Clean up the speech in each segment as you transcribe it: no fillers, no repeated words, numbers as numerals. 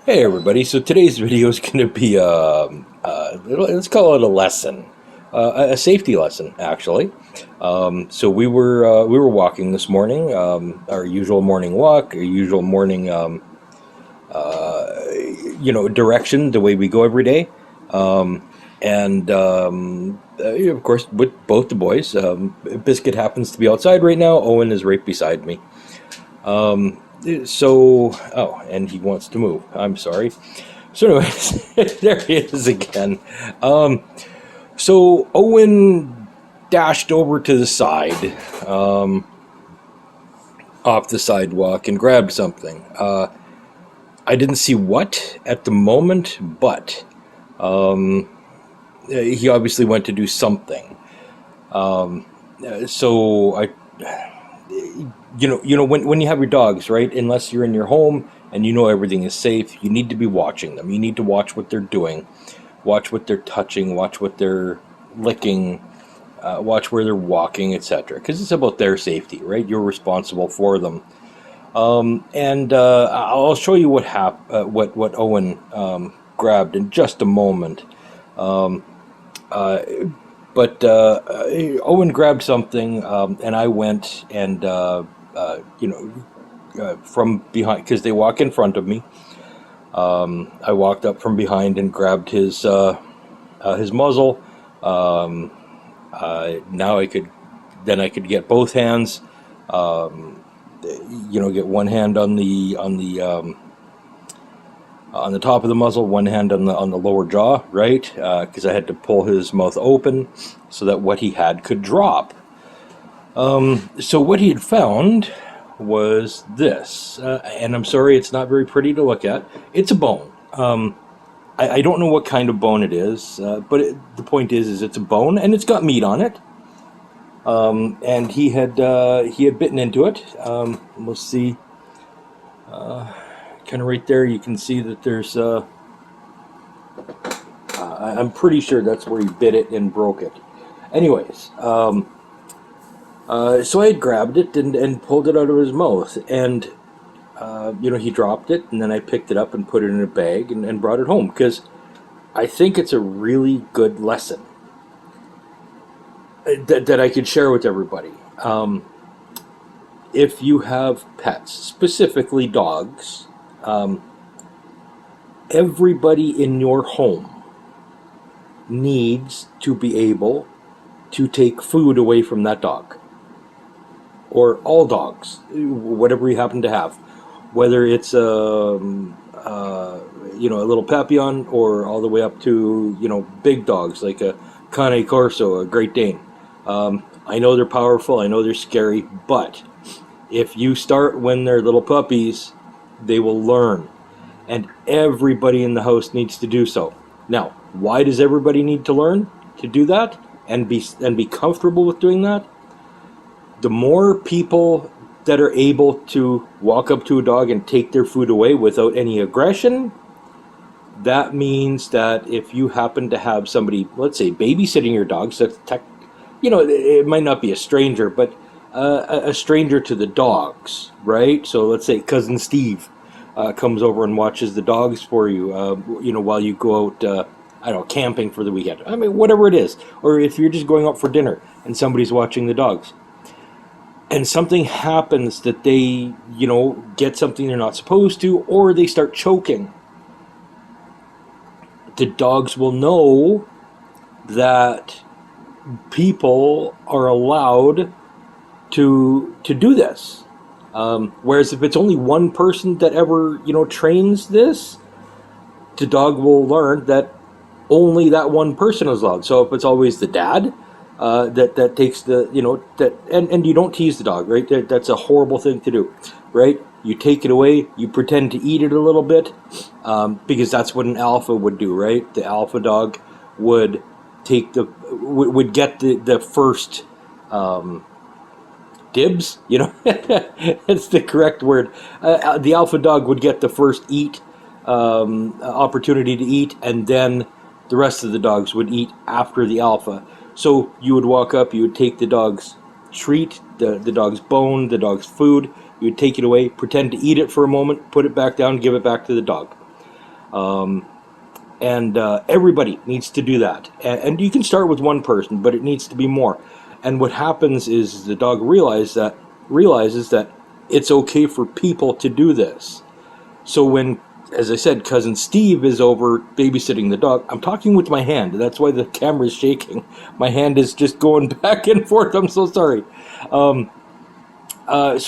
Hey everybody, so today's video is going to be, let's call it a lesson, a safety lesson actually. So we were walking this morning, our usual morning walk, our usual morning, direction, the way we go every day. Of course, with both the boys, Biscuit happens to be outside right now, Owen is right beside me. And he wants to move. I'm sorry. So, anyways, there he is again. So Owen dashed over to the side, off the sidewalk, and grabbed something. I didn't see what at the moment, but he obviously went to do something. So I. When you have your dogs, right? Unless you're in your home and you know everything is safe, you need to be watching them. You need to watch what they're doing, watch what they're touching, watch what they're licking, watch where they're walking, etc. Because it's about their safety, right? You're responsible for them. I'll show you what Owen grabbed in just a moment. But Owen grabbed something, and I went and, from behind, because they walk in front of me. I walked up from behind and grabbed his muzzle. Now I could get both hands. Get one hand on the top of the muzzle, one hand on the lower jaw, right? Because I had to pull his mouth open so that what he had could drop. So what he had found was this, and I'm sorry, it's not very pretty to look at. It's a bone. I don't know what kind of bone it is, but the point is it's a bone, and it's got meat on it. And he had bitten into it. We'll see. Kind of right there, you can see that there's. I'm pretty sure that's where he bit it and broke it. Anyways, so I had grabbed it and pulled it out of his mouth, and he dropped it, and then I picked it up and put it in a bag and brought it home because I think it's a really good lesson that I could share with everybody. If you have pets, specifically dogs. Everybody in your home needs to be able to take food away from that dog, or all dogs, whatever you happen to have, whether it's a little Papillon or all the way up to big dogs like a Cane Corso, a Great Dane. I know they're powerful, I know they're scary, but if you start when they're little puppies, they will learn, and everybody in the house needs to do so. Now, why does everybody need to learn to do that and be comfortable with doing that? The more people that are able to walk up to a dog and take their food away without any aggression, that means that if you happen to have somebody, let's say, babysitting your dog, so it might not be a stranger, but a stranger to the dogs, right? So let's say Cousin Steve comes over and watches the dogs for you, while you go out, camping for the weekend. I mean, whatever it is. Or if you're just going out for dinner and somebody's watching the dogs. And something happens that they, get something they're not supposed to, or they start choking. The dogs will know that people are allowed to do this. Whereas if it's only one person that ever, trains this, the dog will learn that only that one person is allowed. So if it's always the dad that takes the, and you don't tease the dog, right? That's a horrible thing to do, right? You take it away, you pretend to eat it a little bit, because that's what an alpha would do, right? The alpha dog would would get the first dibs, that's the correct word. The alpha dog would get the first opportunity to eat, and then the rest of the dogs would eat after the alpha. So you would walk up, you would take the dog's treat, the dog's bone, the dog's food, you would take it away, pretend to eat it for a moment, put it back down, give it back to the dog. And everybody needs to do that. And you can start with one person, but it needs to be more. And what happens is the dog realizes that it's okay for people to do this. So when, as I said, cousin Steve is over babysitting the dog, I'm talking with my hand. That's why the camera is shaking. My hand is just going back and forth. I'm so sorry. So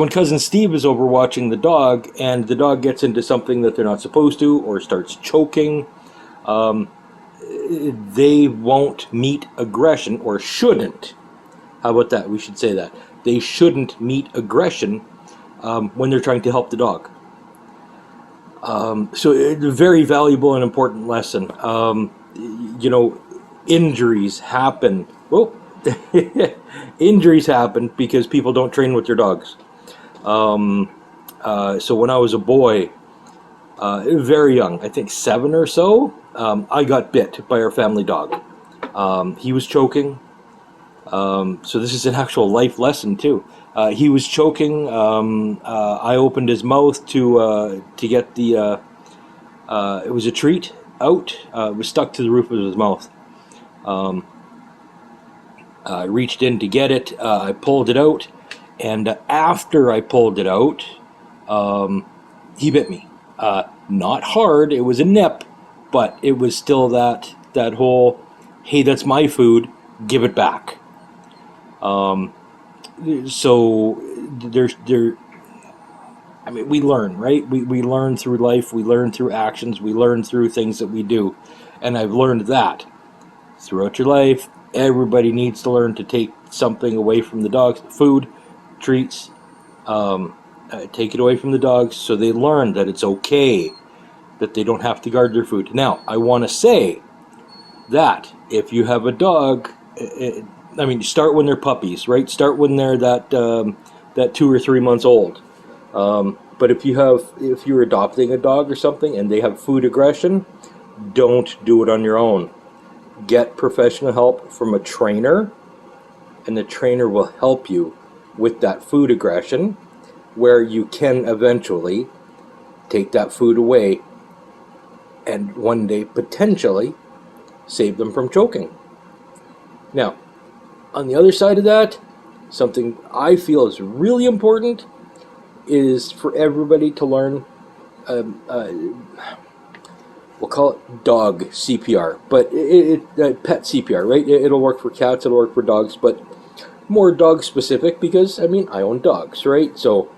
when cousin Steve is over watching the dog, and the dog gets into something that they're not supposed to, or starts choking, they won't meet aggression, or shouldn't. How about that? We should say that. They shouldn't meet aggression when they're trying to help the dog. So it's a very valuable and important lesson. Injuries happen. Well, injuries happen because people don't train with their dogs. So when I was a boy, very young, I think 7 or so, I got bit by our family dog. He was choking. So this is an actual life lesson too. He was choking. I opened his mouth to get the. It was a treat out. It was stuck to the roof of his mouth. I reached in to get it. I pulled it out, and after I pulled it out, he bit me. Not hard. It was a nip, but it was still that whole, hey, that's my food. Give it back. So we learn, right? We learn through life, we learn through actions, we learn through things that we do. And I've learned that throughout your life, everybody needs to learn to take something away from the dogs, food, treats, take it away from the dogs so they learn that it's okay, that they don't have to guard their food. Now, I want to say that if you have a dog, start when they're puppies, right? Start when they're that 2 or 3 months old. But if you're adopting a dog or something and they have food aggression, don't do it on your own. Get professional help from a trainer, and the trainer will help you with that food aggression, where you can eventually take that food away and one day potentially save them from choking. Now, on the other side of that, something I feel is really important is for everybody to learn, we'll call it dog CPR, but pet CPR, right? It'll work for cats, it'll work for dogs, but more dog specific because, I own dogs, right? So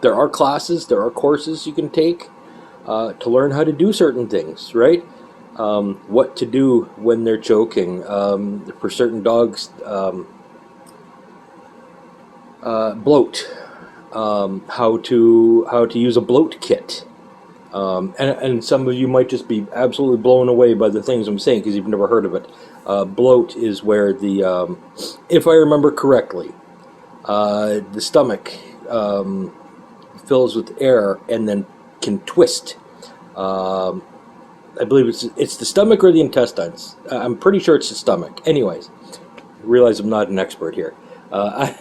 there are classes, there are courses you can take to learn how to do certain things, right? What to do when they're choking. For certain dogs, bloat. How to use a bloat kit. And some of you might just be absolutely blown away by the things I'm saying because you've never heard of it. Bloat is where the, if I remember correctly, the stomach fills with air and then can twist. I believe it's the stomach or the intestines. I'm pretty sure it's the stomach. Anyways, I realize I'm not an expert here. I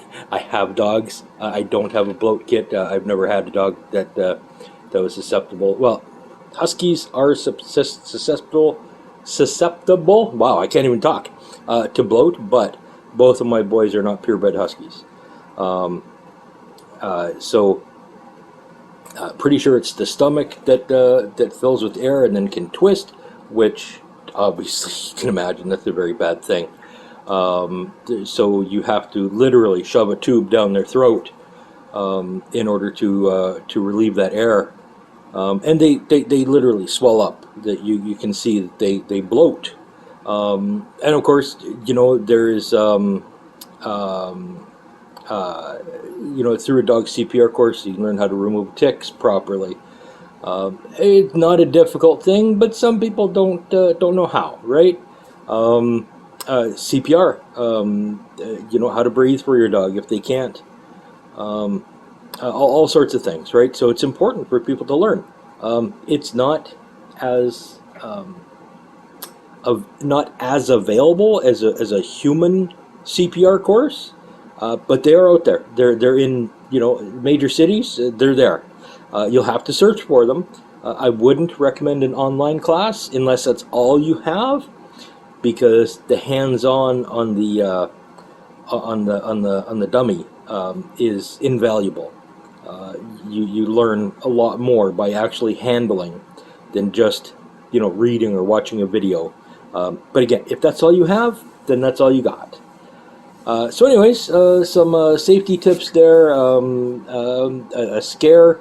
have dogs. I don't have a bloat kit. I've never had a dog that was susceptible. Well, Huskies are susceptible. Wow, I can't even talk. To bloat, but both of my boys are not purebred Huskies. So pretty sure it's the stomach that fills with air and then can twist, which obviously you can imagine that's a very bad thing. So you have to literally shove a tube down their throat in order to relieve that air, and they literally swell up. That you can see that they bloat, and of course there is through a dog CPR course you can learn how to remove ticks properly. It's not a difficult thing, but some people don't know how, right? CPR, how to breathe for your dog if they can't, all sorts of things, right? So it's important for people to learn. It's not as available as a human CPR course, but they are out there. They're in major cities. They're there. You'll have to search for them. I wouldn't recommend an online class unless that's all you have, because the hands-on on the dummy is invaluable. You learn a lot more by actually handling than just reading or watching a video. But again, if that's all you have, then that's all you got. So anyways, some safety tips there. A scare,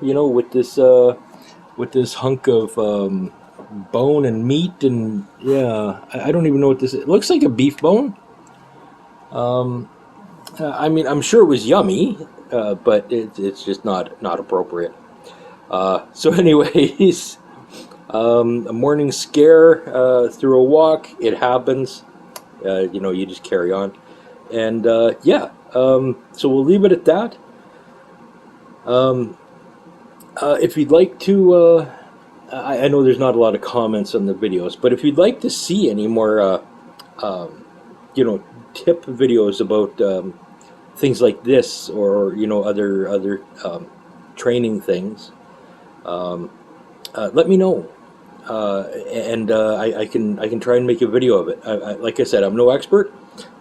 with this hunk of bone and meat, and yeah, I don't even know what this is. It looks like a beef bone. I mean, I'm sure it was yummy, but it's just not appropriate. So anyways, a morning scare through a walk, it happens. You just carry on. And yeah, so we'll leave it at that. If you'd like to, I know there's not a lot of comments on the videos, but if you'd like to see any more, tip videos about things like this, or other training things, let me know, and I can try and make a video of it. Like I said, I'm no expert,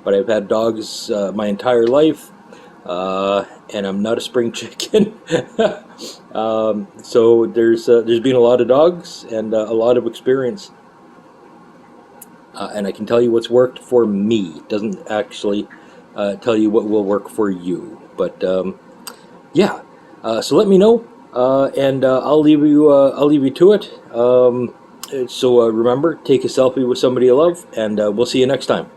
but I've had dogs my entire life, and I'm not a spring chicken. So there's been a lot of dogs and a lot of experience, and I can tell you what's worked for me. It doesn't actually tell you what will work for you, but yeah. So let me know, and I'll leave you to it. So remember, take a selfie with somebody you love, and we'll see you next time.